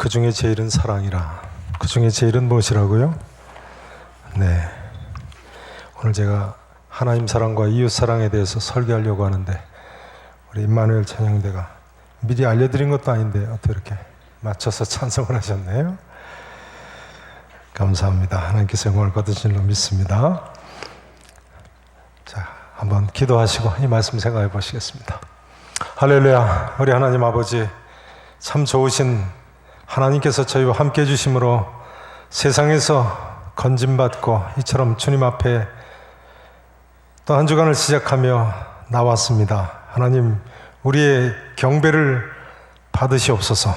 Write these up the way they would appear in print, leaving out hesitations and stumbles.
그 중에 제일은 사랑이라. 그 중에 제일은 무엇이라고요? 네, 오늘 제가 하나님 사랑과 이웃 사랑에 대해서 설교하려고 하는데 우리 임마누엘 찬양대가 미리 알려드린 것도 아닌데 어떻게 이렇게 맞춰서 찬송을 하셨네요. 감사합니다. 하나님께서 영광을 받으신 줄 믿습니다. 자, 한번 기도하시고 이 말씀 생각해 보시겠습니다. 할렐루야. 우리 하나님 아버지, 참 좋으신 하나님께서 저희와 함께 해주심으로 세상에서 건짐받고 이처럼 주님 앞에 또 한 주간을 시작하며 나왔습니다. 하나님, 우리의 경배를 받으시옵소서.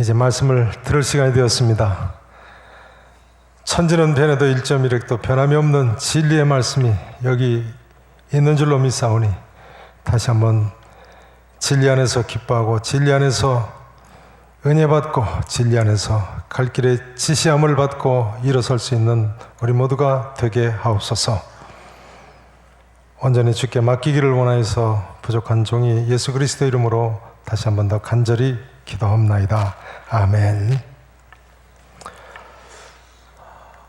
이제 말씀을 들을 시간이 되었습니다. 천지는 변해도 1.1획도 변함이 없는 진리의 말씀이 여기 있는 줄로 믿사오니 다시 한번 진리 안에서 기뻐하고 진리 안에서 은혜 받고 진리 안에서 갈 길에 지시함을 받고 일어설 수 있는 우리 모두가 되게 하옵소서. 온전히 주께 맡기기를 원하여서 부족한 종이 예수 그리스도 이름으로 다시 한번 더 간절히 기도합나이다. 아멘.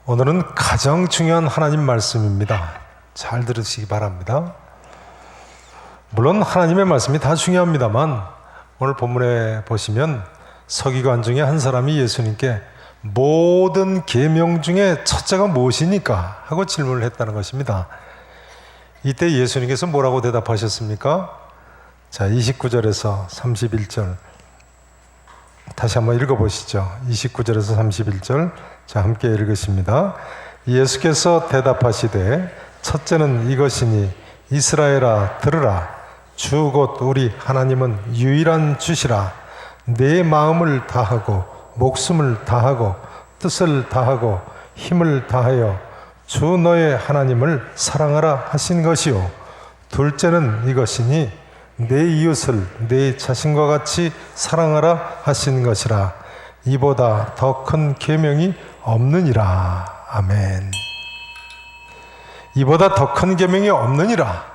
오늘은 가장 중요한 하나님 말씀입니다. 잘 들으시기 바랍니다. 물론 하나님의 말씀이 다 중요합니다만 오늘 본문에 보시면 서기관 중에 한 사람이 예수님께 모든 계명 중에 첫째가 무엇이니까 하고 질문을 했다는 것입니다. 이때 예수님께서 뭐라고 대답하셨습니까? 자, 29절에서 31절 다시 한번 읽어보시죠. 29절에서 31절 자, 함께 읽으십니다. 예수께서 대답하시되 첫째는 이것이니 이스라엘아 들으라. 주 곧 우리 하나님은 유일한 주시라. 내 마음을 다하고 목숨을 다하고 뜻을 다하고 힘을 다하여 주 너의 하나님을 사랑하라 하신 것이요. 둘째는 이것이니 내 이웃을 내 자신과 같이 사랑하라 하신 것이라. 이보다 더 큰 계명이 없느니라. 아멘. 이보다 더 큰 계명이 없느니라.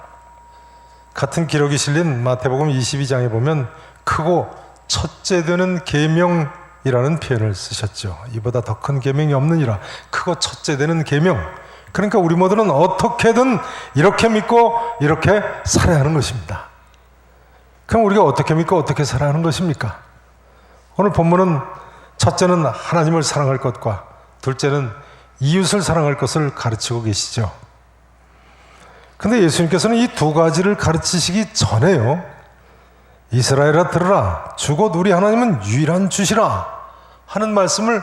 같은 기록이 실린 마태복음 22장에 보면 크고 첫째 되는 계명이라는 표현을 쓰셨죠. 이보다 더 큰 계명이 없느니라. 크고 첫째 되는 계명. 그러니까 우리 모두는 어떻게든 이렇게 믿고 이렇게 살아야 하는 것입니다. 그럼 우리가 어떻게 믿고 어떻게 살아야 하는 것입니까? 오늘 본문은 첫째는 하나님을 사랑할 것과 둘째는 이웃을 사랑할 것을 가르치고 계시죠. 근데 예수님께서는 이 두 가지를 가르치시기 전에요, 이스라엘아 들으라. 주 곧 우리 하나님은 유일한 주시라 하는 말씀을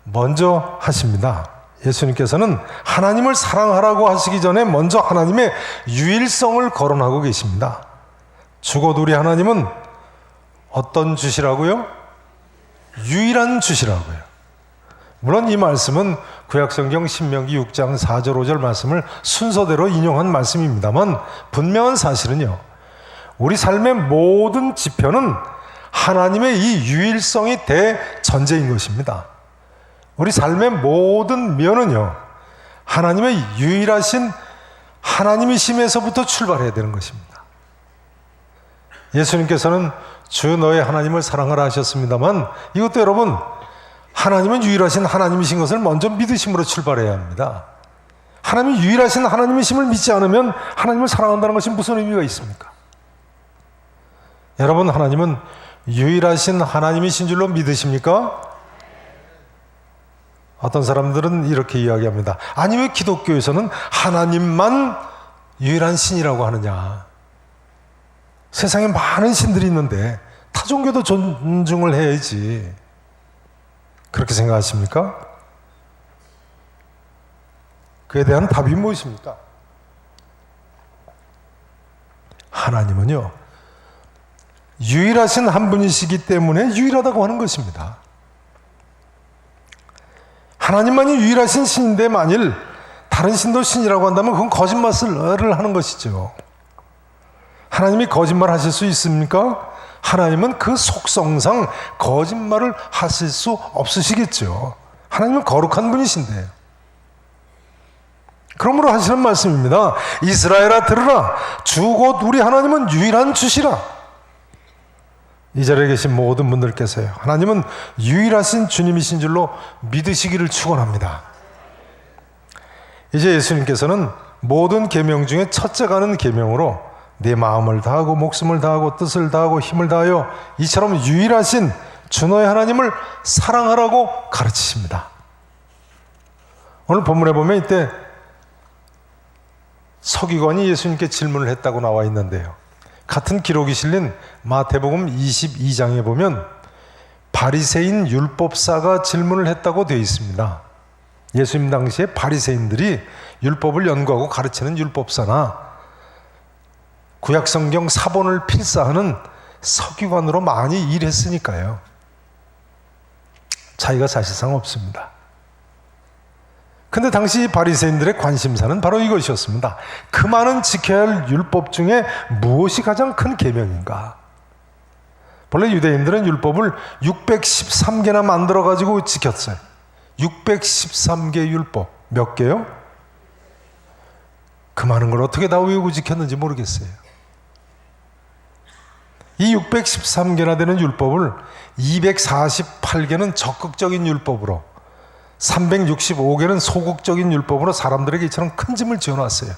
먼저 하십니다. 예수님께서는 하나님을 사랑하라고 하시기 전에 먼저 하나님의 유일성을 거론하고 계십니다. 주 곧 우리 하나님은 어떤 주시라고요? 유일한 주시라고요. 물론 이 말씀은 구약성경 신명기 6장 4절 5절 말씀을 순서대로 인용한 말씀입니다만 분명한 사실은요, 우리 삶의 모든 지표는 하나님의 이 유일성이 대전제인 것입니다. 우리 삶의 모든 면은요, 하나님의 유일하신 하나님이심에서부터 출발해야 되는 것입니다. 예수님께서는 주 너의 하나님을 사랑하라 하셨습니다만 이것도 여러분, 하나님은 유일하신 하나님이신 것을 먼저 믿으심으로 출발해야 합니다. 하나님이 유일하신 하나님이심을 믿지 않으면 하나님을 사랑한다는 것이 무슨 의미가 있습니까? 여러분, 하나님은 유일하신 하나님이신 줄로 믿으십니까? 어떤 사람들은 이렇게 이야기합니다. 아니, 왜 기독교에서는 하나님만 유일한 신이라고 하느냐? 세상에 많은 신들이 있는데 타 종교도 존중을 해야지. 그렇게 생각하십니까? 그에 대한 답이 무엇입니까? 하나님은요, 유일하신 한 분이시기 때문에 유일하다고 하는 것입니다. 하나님만이 유일하신 신인데 만일 다른 신도 신이라고 한다면 그건 거짓말을 하는 것이죠. 하나님이 거짓말 하실 수 있습니까? 하나님은 그 속성상 거짓말을 하실 수 없으시겠죠. 하나님은 거룩한 분이신데. 그러므로 하시는 말씀입니다. 이스라엘아 들으라. 주 곧 우리 하나님은 유일한 주시라. 이 자리에 계신 모든 분들께서요, 하나님은 유일하신 주님이신 줄로 믿으시기를 축원합니다. 이제 예수님께서는 모든 계명 중에 첫째 가는 계명으로 내 마음을 다하고 목숨을 다하고 뜻을 다하고 힘을 다하여 이처럼 유일하신 주 너의 하나님을 사랑하라고 가르치십니다. 오늘 본문에 보면 이때 서기관이 예수님께 질문을 했다고 나와 있는데요, 같은 기록이 실린 마태복음 22장에 보면 바리새인 율법사가 질문을 했다고 되어 있습니다. 예수님 당시에 바리새인들이 율법을 연구하고 가르치는 율법사나 구약성경 사본을 필사하는 서기관으로 많이 일했으니까요, 차이가 사실상 없습니다. 근데 당시 바리새인들의 관심사는 바로 이것이었습니다. 그 많은 지켜야 할 율법 중에 무엇이 가장 큰 계명인가? 본래 유대인들은 율법을 613개나 만들어 가지고 지켰어요. 613개 율법. 몇 개요? 그 많은 걸 어떻게 다 외우고 지켰는지 모르겠어요. 이 613개나 되는 율법을 248개는 적극적인 율법으로, 365개는 소극적인 율법으로 사람들에게 이처럼 큰 짐을 지어놨어요.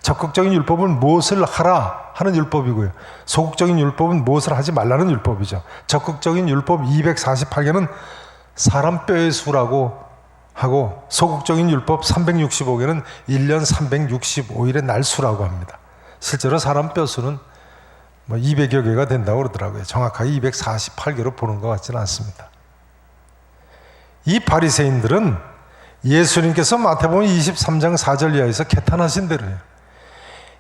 적극적인 율법은 무엇을 하라 하는 율법이고요, 소극적인 율법은 무엇을 하지 말라는 율법이죠. 적극적인 율법 248개는 사람 뼈의 수라고 하고, 소극적인 율법 365개는 1년 365일의 날수라고 합니다. 실제로 사람 뼈 수는 200여 개가 된다고 그러더라고요. 정확하게 248개로 보는 것 같지는 않습니다. 이 바리새인들은 예수님께서 마태복음 23장 4절 이하에서 개탄하신 대로요,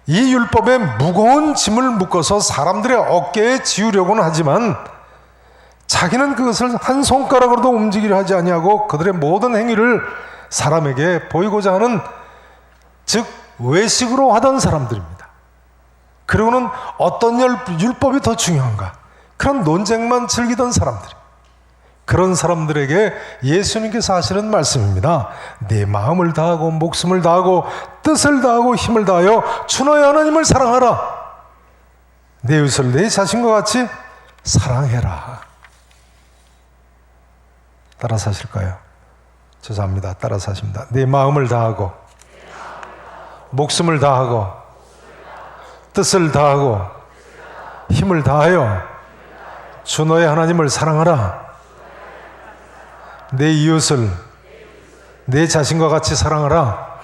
이 율법에 무거운 짐을 묶어서 사람들의 어깨에 지우려고는 하지만 자기는 그것을 한 손가락으로도 움직이려 하지 아니하고 그들의 모든 행위를 사람에게 보이고자 하는, 즉 외식으로 하던 사람들입니다. 그리고는 어떤 율법이 더 중요한가, 그런 논쟁만 즐기던 사람들, 그런 사람들에게 예수님께서 하시는 말씀입니다. 내 마음을 다하고 목숨을 다하고 뜻을 다하고 힘을 다하여 주 너의 하나님을 사랑하라. 내 이웃을 내 자신과 같이 사랑해라. 따라서 하실까요? 죄송합니다. 따라서 하십니다. 내 마음을 다하고 목숨을 다하고 뜻을 다하고 힘을 다하여 주 너의 하나님을 사랑하라. 내 이웃을 내 자신과 같이 사랑하라.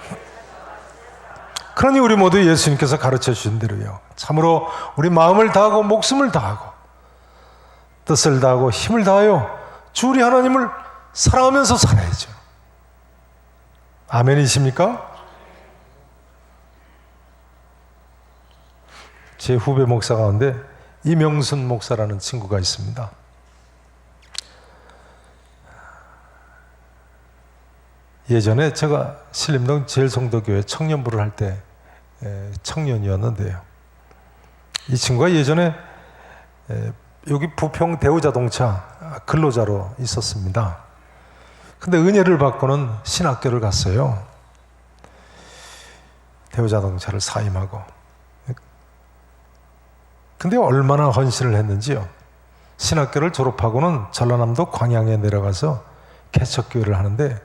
그러니 우리 모두 예수님께서 가르쳐 주신 대로요, 참으로 우리 마음을 다하고 목숨을 다하고 뜻을 다하고 힘을 다하여 주 우리 하나님을 사랑하면서 살아야죠. 아멘이십니까? 제 후배 목사 가운데 이명순 목사라는 친구가 있습니다. 예전에 제가 신림동 제일성도교회 청년부를 할 때 청년이었는데요, 이 친구가 예전에 여기 부평 대우자동차 근로자로 있었습니다. 근데 은혜를 받고는 신학교를 갔어요. 대우자동차를 사임하고. 근데 얼마나 헌신을 했는지요. 신학교를 졸업하고는 전라남도 광양에 내려가서 개척교회를 하는데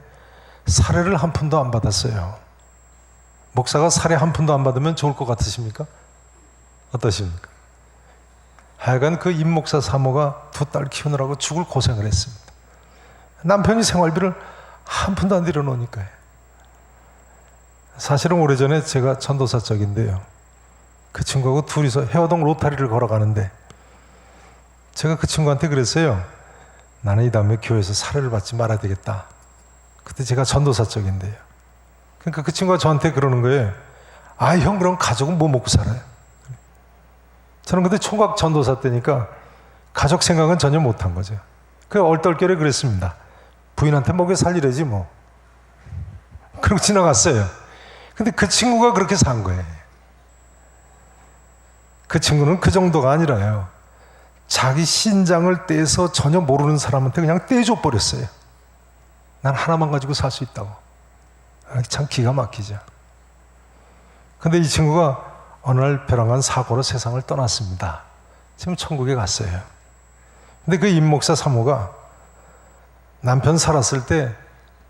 사례를 한 푼도 안 받았어요. 목사가 사례 한 푼도 안 받으면 좋을 것 같으십니까? 어떠십니까? 하여간 그 임목사 사모가 2딸 키우느라고 죽을 고생을 했습니다. 남편이 생활비를 한 푼도 안 들여놓으니까요. 사실은 오래전에 제가 전도사 쪽인데요, 그 친구하고 둘이서 해화동 로타리를 걸어가는데 제가 그 친구한테 그랬어요. 나는 이 다음에 교회에서 사례를 받지 말아야 되겠다. 그때 제가 전도사 쪽인데요. 그러니까 그 친구가 저한테 그러는 거예요. 아, 형 그럼 가족은 뭐 먹고 살아요? 저는 그때 총각 전도사 때니까 가족 생각은 전혀 못한 거죠. 그 얼떨결에 그랬습니다. 부인한테 먹여 살리래지 뭐. 그러고 지나갔어요. 근데 그 친구가 그렇게 산 거예요. 그 친구는 그 정도가 아니라요, 자기 신장을 떼서 전혀 모르는 사람한테 그냥 떼줘 버렸어요. 난 하나만 가지고 살 수 있다고. 참 기가 막히죠. 근데 이 친구가 어느 날 벼랑간 사고로 세상을 떠났습니다. 지금 천국에 갔어요. 근데 그 임목사 사모가 남편 살았을 때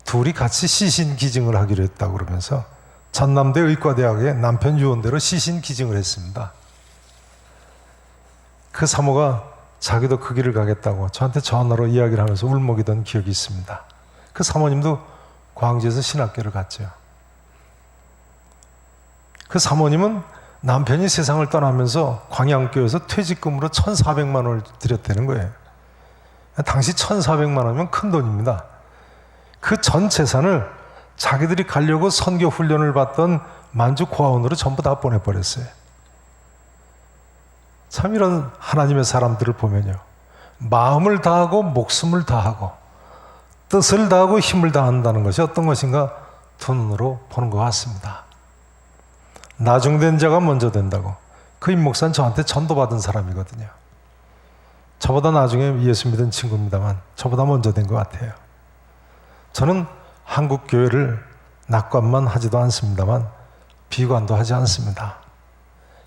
둘이 같이 시신 기증을 하기로 했다고 그러면서 전남대 의과대학에 남편 유언대로 시신 기증을 했습니다. 그 사모가 자기도 그 길을 가겠다고 저한테 전화로 이야기를 하면서 울먹이던 기억이 있습니다. 그 사모님도 광주에서 신학교를 갔죠. 그 사모님은 남편이 세상을 떠나면서 광양교에서 퇴직금으로 1,400만 원을 드렸다는 거예요. 당시 1,400만 원이면 큰 돈입니다. 그 전 재산을 자기들이 가려고 선교 훈련을 받던 만주 고아원으로 전부 다 보내버렸어요. 참 이런 하나님의 사람들을 보면요, 마음을 다하고 목숨을 다하고 뜻을 다하고 힘을 다한다는 것이 어떤 것인가 두 눈으로 보는 것 같습니다. 나중된 자가 먼저 된다고. 그 임목사는 저한테 전도받은 사람이거든요. 저보다 나중에 예수 믿은 친구입니다만 저보다 먼저 된 것 같아요. 저는 한국 교회를 낙관만 하지도 않습니다만 비관도 하지 않습니다.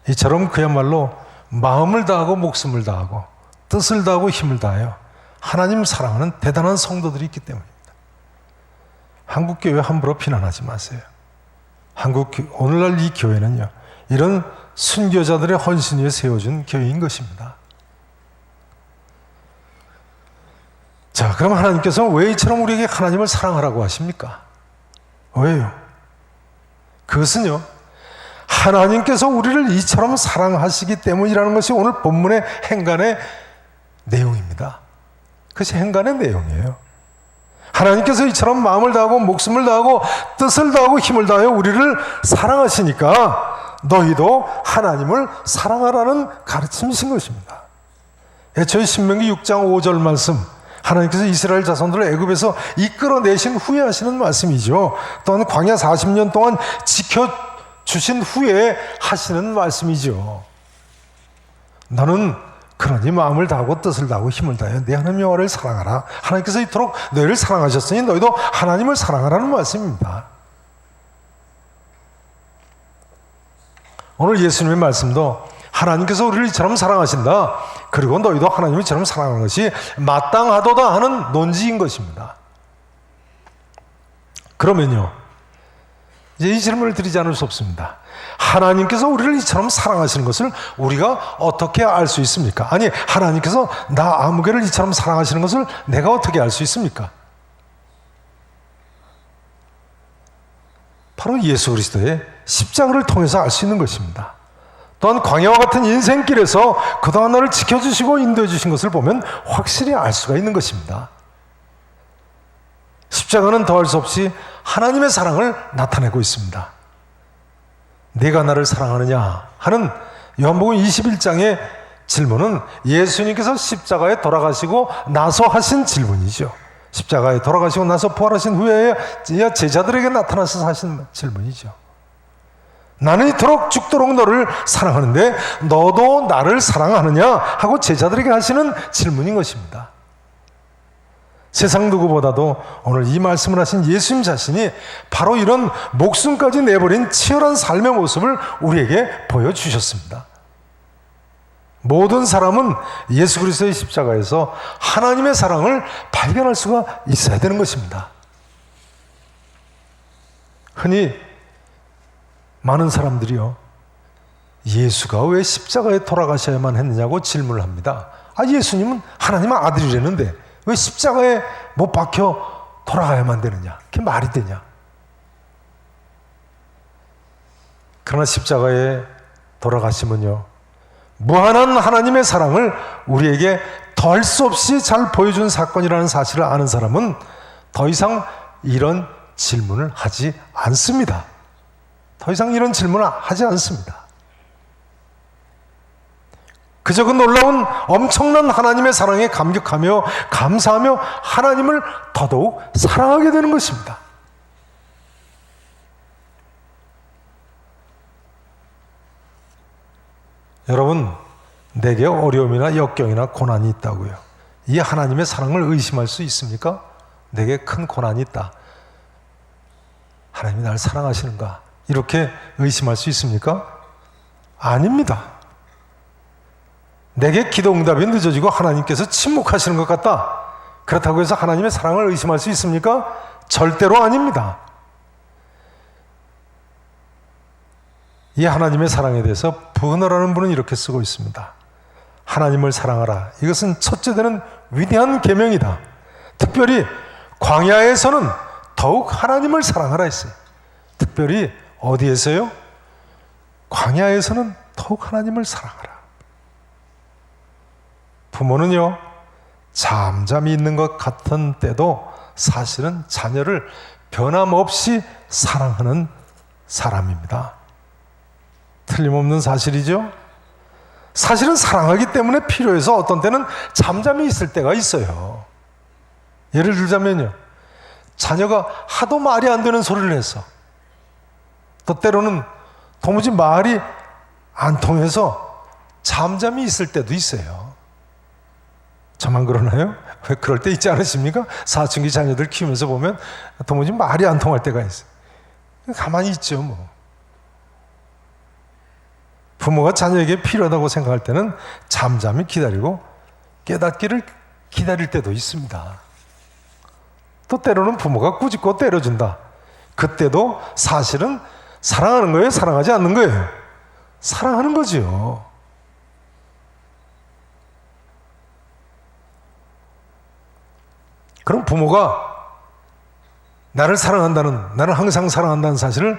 이처럼 그야말로 마음을 다하고 목숨을 다하고 뜻을 다하고 힘을 다하여 하나님 사랑하는 대단한 성도들이 있기 때문입니다. 한국 교회 함부로 비난하지 마세요. 오늘날 이 교회는요, 이런 순교자들의 헌신 위에 세워준 교회인 것입니다. 자, 그럼 하나님께서 왜 이처럼 우리에게 하나님을 사랑하라고 하십니까? 왜요? 그것은요, 하나님께서 우리를 이처럼 사랑하시기 때문이라는 것이 오늘 본문의 행간의 내용입니다. 그것이 행간의 내용이에요. 하나님께서 이처럼 마음을 다하고 목숨을 다하고 뜻을 다하고 힘을 다하여 우리를 사랑하시니까 너희도 하나님을 사랑하라는 가르침이신 것입니다. 애초에 신명기 6장 5절 말씀, 하나님께서 이스라엘 자손들을 애굽에서 이끌어내신 후에 하시는 말씀이죠. 또한 광야 40년 동안 지켜주신 후에 하시는 말씀이죠. 너는 그러니 마음을 다하고 뜻을 다하고 힘을 다하여 내 하나님 여호와를 사랑하라. 하나님께서 이토록 너희를 사랑하셨으니 너희도 하나님을 사랑하라는 말씀입니다. 오늘 예수님의 말씀도 하나님께서 우리를 이처럼 사랑하신다, 그리고 너희도 하나님을 이처럼 사랑하는 것이 마땅하도다 하는 논지인 것입니다. 그러면요, 이제 이 질문을 드리지 않을 수 없습니다. 하나님께서 우리를 이처럼 사랑하시는 것을 우리가 어떻게 알 수 있습니까? 아니, 하나님께서 나 아무개를 이처럼 사랑하시는 것을 내가 어떻게 알 수 있습니까? 바로 예수 그리스도의 십자가를 통해서 알 수 있는 것입니다. 또한 광야와 같은 인생길에서 그동안 나를 지켜주시고 인도해 주신 것을 보면 확실히 알 수가 있는 것입니다. 십자가는 더할 수 없이 하나님의 사랑을 나타내고 있습니다. 내가 나를 사랑하느냐 하는 요한복음 21장의 질문은 예수님께서 십자가에 돌아가시고 나서 하신 질문이죠. 십자가에 돌아가시고 나서 부활하신 후에 제자들에게 나타나서 하신 질문이죠. 나는 이토록 죽도록 너를 사랑하는데 너도 나를 사랑하느냐 하고 제자들에게 하시는 질문인 것입니다. 세상 누구보다도 오늘 이 말씀을 하신 예수님 자신이 바로 이런 목숨까지 내버린 치열한 삶의 모습을 우리에게 보여주셨습니다. 모든 사람은 예수 그리스도의 십자가에서 하나님의 사랑을 발견할 수가 있어야 되는 것입니다. 흔히 많은 사람들이요, 예수가 왜 십자가에 돌아가셔야만 했느냐고 질문을 합니다. 예수님은 하나님의 아들이라는데 왜 십자가에 못 박혀 돌아가야만 되느냐? 그게 말이 되냐? 그러나 십자가에 돌아가심은요, 무한한 하나님의 사랑을 우리에게 더할 수 없이 잘 보여준 사건이라는 사실을 아는 사람은 더 이상 이런 질문을 하지 않습니다. 더 이상 이런 질문을 하지 않습니다. 그저 그 놀라운 엄청난 하나님의 사랑에 감격하며 감사하며 하나님을 더더욱 사랑하게 되는 것입니다. 여러분, 내게 어려움이나 역경이나 고난이 있다고요. 이 하나님의 사랑을 의심할 수 있습니까? 내게 큰 고난이 있다. 하나님이 나를 사랑하시는가? 이렇게 의심할 수 있습니까? 아닙니다. 내게 기도 응답이 늦어지고 하나님께서 침묵하시는 것 같다. 그렇다고 해서 하나님의 사랑을 의심할 수 있습니까? 절대로 아닙니다. 이 하나님의 사랑에 대해서 버너라는 분은 이렇게 쓰고 있습니다. 하나님을 사랑하라. 이것은 첫째 되는 위대한 계명이다. 특별히 광야에서는 더욱 하나님을 사랑하라 했어요. 특별히 어디에서요? 광야에서는 더욱 하나님을 사랑하라. 부모는요, 잠잠히 있는 것 같은 때도 사실은 자녀를 변함없이 사랑하는 사람입니다. 틀림없는 사실이죠. 사실은 사랑하기 때문에 필요해서 어떤 때는 잠잠히 있을 때가 있어요. 예를 들자면요, 자녀가 하도 말이 안 되는 소리를 해서, 또 때로는 도무지 말이 안 통해서 잠잠히 있을 때도 있어요. 저만 그러나요? 왜 그럴 때 있지 않으십니까? 사춘기 자녀들 키우면서 보면 도무지 말이 안 통할 때가 있어요. 가만히 있죠, 뭐. 부모가 자녀에게 필요하다고 생각할 때는 잠잠히 기다리고 깨닫기를 기다릴 때도 있습니다. 또 때로는 부모가 꾸짖고 때려준다. 그때도 사실은 사랑하는 거예요? 사랑하지 않는 거예요? 사랑하는 거죠. 그럼 부모가 나를 사랑한다는, 나를 항상 사랑한다는 사실을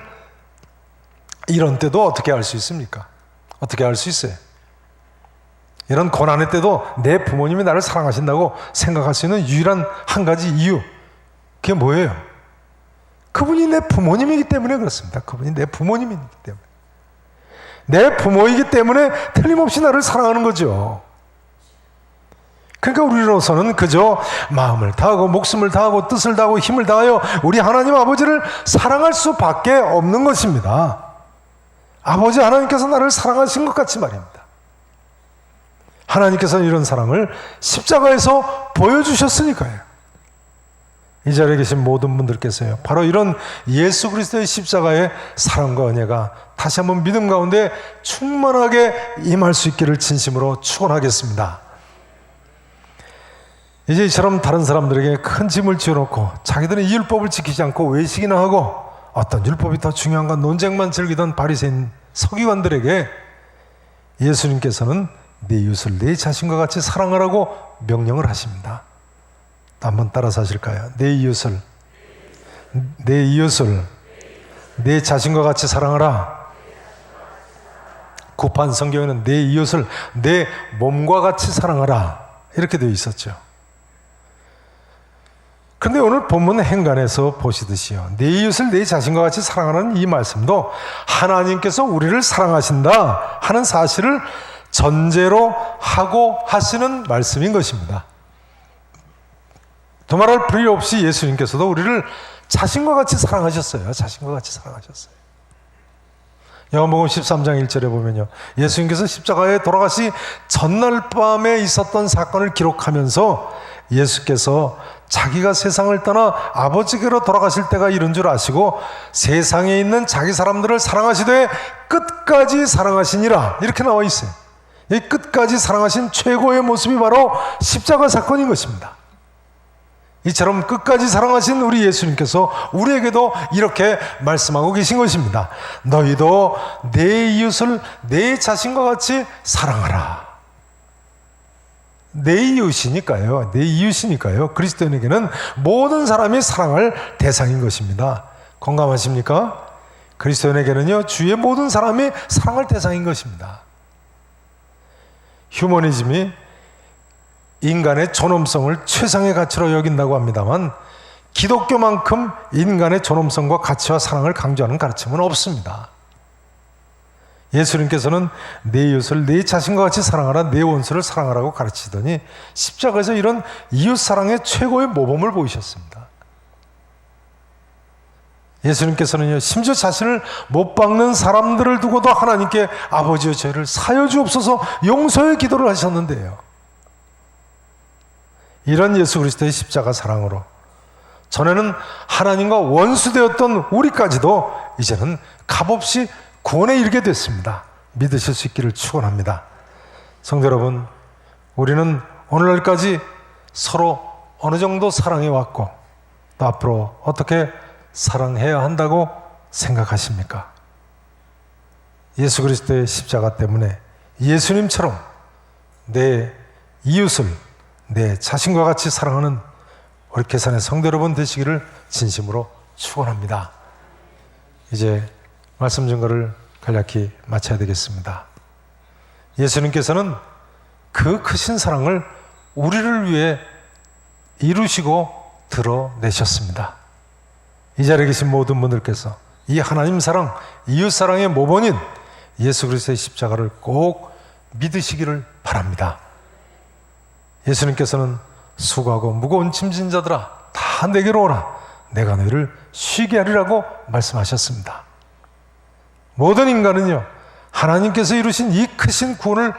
이런 때도 어떻게 알 수 있습니까? 어떻게 알 수 있어요? 이런 고난의 때도 내 부모님이 나를 사랑하신다고 생각할 수 있는 유일한 한 가지 이유, 그게 뭐예요? 그분이 내 부모님이기 때문에 그렇습니다. 그분이 내 부모님이기 때문에. 내 부모이기 때문에 틀림없이 나를 사랑하는 거죠. 그러니까 우리로서는 그저 마음을 다하고 목숨을 다하고 뜻을 다하고 힘을 다하여 우리 하나님 아버지를 사랑할 수밖에 없는 것입니다. 아버지 하나님께서 나를 사랑하신 것 같이 말입니다. 하나님께서는 이런 사랑을 십자가에서 보여주셨으니까요. 이 자리에 계신 모든 분들께서요, 바로 이런 예수 그리스도의 십자가의 사랑과 은혜가 다시 한번 믿음 가운데 충만하게 임할 수 있기를 진심으로 축원하겠습니다. 이제 이처럼 다른 사람들에게 큰 짐을 지어놓고 자기들은 이 율법을 지키지 않고 외식이나 하고 어떤 율법이 더 중요한가 논쟁만 즐기던 바리새인 서기관들에게 예수님께서는 네 이웃을 네 자신과 같이 사랑하라고 명령을 하십니다. 한번 따라서 하실까요? 내 이웃을 내 자신과 같이 사랑하라. 구판 성경에는 내 이웃을 내 몸과 같이 사랑하라 이렇게 되어 있었죠. 그런데 오늘 본문 행간에서 보시듯이요, 내 이웃을 내 자신과 같이 사랑하는 이 말씀도 하나님께서 우리를 사랑하신다 하는 사실을 전제로 하고 하시는 말씀인 것입니다. 두말할 필요 없이 예수님께서도 우리를 자신과 같이 사랑하셨어요. 자신과 같이 사랑하셨어요. 요한복음 13장 1절에 보면요, 예수님께서 십자가에 돌아가시 전날 밤에 있었던 사건을 기록하면서 예수께서 자기가 세상을 떠나 아버지께로 돌아가실 때가 이른 줄 아시고 세상에 있는 자기 사람들을 사랑하시되 끝까지 사랑하시니라 이렇게 나와 있어요. 이 끝까지 사랑하신 최고의 모습이 바로 십자가 사건인 것입니다. 이처럼 끝까지 사랑하신 우리 예수님께서 우리에게도 이렇게 말씀하고 계신 것입니다. 너희도 내 이웃을 내 자신과 같이 사랑하라. 내 이웃이니까요. 내 이웃이니까요. 그리스도인에게는 모든 사람이 사랑할 대상인 것입니다. 공감하십니까? 그리스도인에게는요, 주위의 모든 사람이 사랑할 대상인 것입니다. 휴머니즘이 인간의 존엄성을 최상의 가치로 여긴다고 합니다만 기독교만큼 인간의 존엄성과 가치와 사랑을 강조하는 가르침은 없습니다. 예수님께서는 내 이웃을 내 자신과 같이 사랑하라, 내 원수를 사랑하라고 가르치더니 십자가에서 이런 이웃 사랑의 최고의 모범을 보이셨습니다. 예수님께서는요, 심지어 자신을 못 박는 사람들을 두고도 하나님께 아버지의 죄를 사여 주옵소서 용서의 기도를 하셨는데요, 이런 예수 그리스도의 십자가 사랑으로 전에는 하나님과 원수되었던 우리까지도 이제는 값없이 구원에 이르게 됐습니다. 믿으실 수 있기를 축원합니다. 성도 여러분, 우리는 오늘날까지 서로 어느 정도 사랑해 왔고 또 앞으로 어떻게 사랑해야 한다고 생각하십니까? 예수 그리스도의 십자가 때문에 예수님처럼 내 이웃을 내 자신과 같이 사랑하는 우리 계산의 성도 여러분 되시기를 진심으로 축원합니다. 이제 말씀 증거를 간략히 마쳐야 되겠습니다. 예수님께서는 그 크신 사랑을 우리를 위해 이루시고 드러내셨습니다. 이 자리에 계신 모든 분들께서 이 하나님 사랑, 이웃 사랑의 모본인 예수 그리스도의 십자가를 꼭 믿으시기를 바랍니다. 예수님께서는 수고하고 무거운 짐진 자들아 다 내게로 오라, 내가 너희를 쉬게 하리라고 말씀하셨습니다. 모든 인간은요, 하나님께서 이루신 이 크신 구원을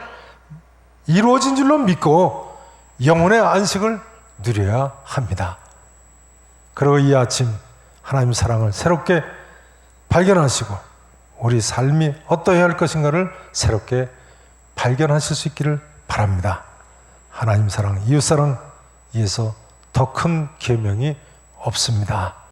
이루어진 줄로 믿고 영혼의 안식을 누려야 합니다. 그리고 이 아침 하나님 사랑을 새롭게 발견하시고 우리 삶이 어떠해야 할 것인가를 새롭게 발견하실 수 있기를 바랍니다. 하나님 사랑, 이웃 사랑, 이에서 더 큰 계명이 없습니다.